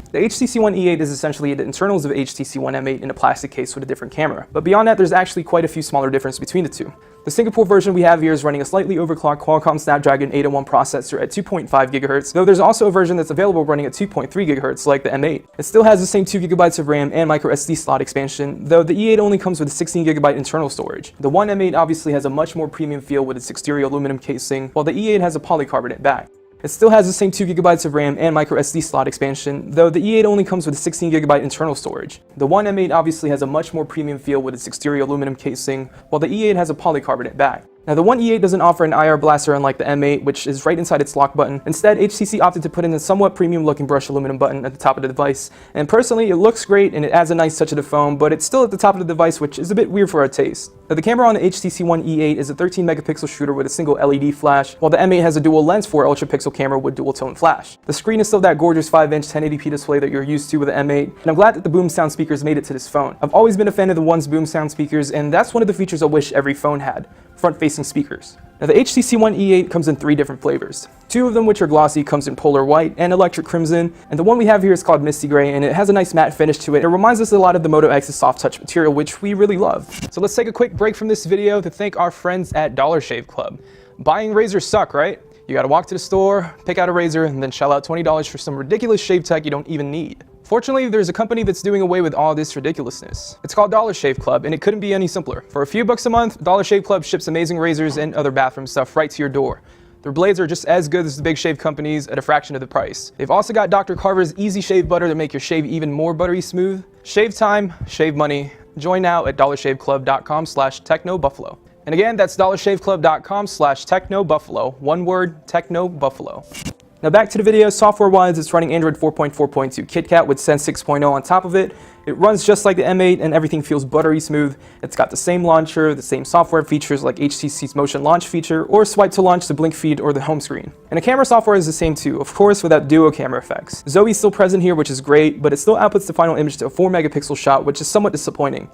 The HTC One E8 is essentially the internals of HTC One M8 in a plastic case with a different camera. But beyond that, there's actually quite a few smaller differences between the two. The Singapore version we have here is running a slightly overclocked Qualcomm Snapdragon 801 processor at 2.5 GHz, though there's also a version that's available running at 2.3 GHz like the M8. It still has the same 2 GB of RAM and micro SD slot expansion, though the E8 only comes with a 16 GB internal storage. The One M8 obviously has a much more premium feel with its exterior aluminum casing, while the E8 has a polycarbonate back. It still has the same 2 GB of RAM and micro SD slot expansion, though the E8 only comes with a 16 GB internal storage. The One M8 obviously has a much more premium feel with its exterior aluminum casing, while the E8 has a polycarbonate back. Now, the One E8 doesn't offer an IR blaster unlike the M8, which is right inside its lock button. Instead, HTC opted to put in a somewhat premium looking brushed aluminum button at the top of the device, and personally it looks great and it adds a nice touch of the phone, but it's still at the top of the device, which is a bit weird for our taste. Now, the camera on the HTC One E8 is a 13 megapixel shooter with a single LED flash, while the M8 has a dual lens 4 ultra pixel camera with dual tone flash. The screen is still that gorgeous 5-inch 1080p display that you're used to with the M8, and I'm glad that the boom sound speakers made it to this phone. I've always been a fan of the One's boom sound speakers, and that's one of the features I wish every phone had: front-facing speakers. Now, the HTC One E8 comes in 3 different flavors. 2 of them, which are glossy, comes in polar white and electric crimson, and the one we have here is called misty gray, and it has a nice matte finish to it. It reminds us a lot of the Moto X's soft touch material, which we really love. So let's take a quick break from this video to thank our friends at Dollar Shave Club. Buying razors suck, right? You gotta walk to the store, pick out a razor, and then shell out $20 for some ridiculous shave tech you don't even need. Fortunately, there's a company that's doing away with all this ridiculousness. It's called Dollar Shave Club, and it couldn't be any simpler. For a few bucks a month, Dollar Shave Club ships amazing razors and other bathroom stuff right to your door. Their blades are just as good as the big shave companies at a fraction of the price. They've also got Dr. Carver's Easy Shave Butter to make your shave even more buttery smooth. Shave time, shave money. Join now at dollarshaveclub.com/technobuffalo. And again, that's dollarshaveclub.com/technobuffalo. One word, technobuffalo. Now back to the video. Software-wise, it's running Android 4.4.2 KitKat with Sense 6.0 on top of it. It runs just like the M8 and everything feels buttery smooth. It's got the same launcher, the same software features like HTC's motion launch feature, or swipe to launch the blink feed or the home screen. And the camera software is the same too, of course without duo camera effects. Zoe's still present here, which is great, but it still outputs the final image to a 4 megapixel shot, which is somewhat disappointing.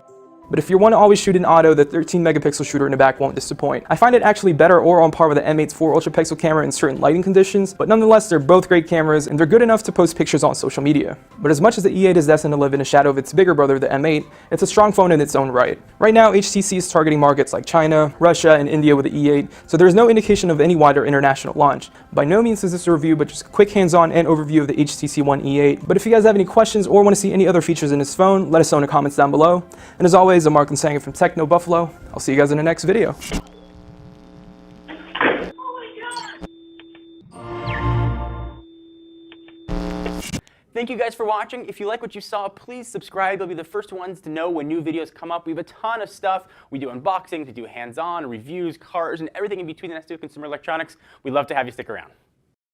But if you want to always shoot in auto, the 13 megapixel shooter in the back won't disappoint. I find it actually better or on par with the M8's 4 ultra pixel camera in certain lighting conditions, but nonetheless they're both great cameras and they're good enough to post pictures on social media. But as much as the E8 is destined to live in the shadow of its bigger brother, the M8, it's a strong phone in its own right. Right now, HTC is targeting markets like China, Russia, and India with the E8, so there's no indication of any wider international launch. By no means is this a review, but just a quick hands-on and overview of the HTC One E8. But if you guys have any questions or want to see any other features in this phone, let us know in the comments down below. And as always, I'm Mark Lansanga from Techno Buffalo. I'll see you guys in the next video. Thank you guys for watching. If you like what you saw, please subscribe. You'll be the first ones to know when new videos come up. We have a ton of stuff. We do unboxings, we do hands-on, reviews, cars, and everything in between that has to do with consumer electronics. We'd love to have you stick around.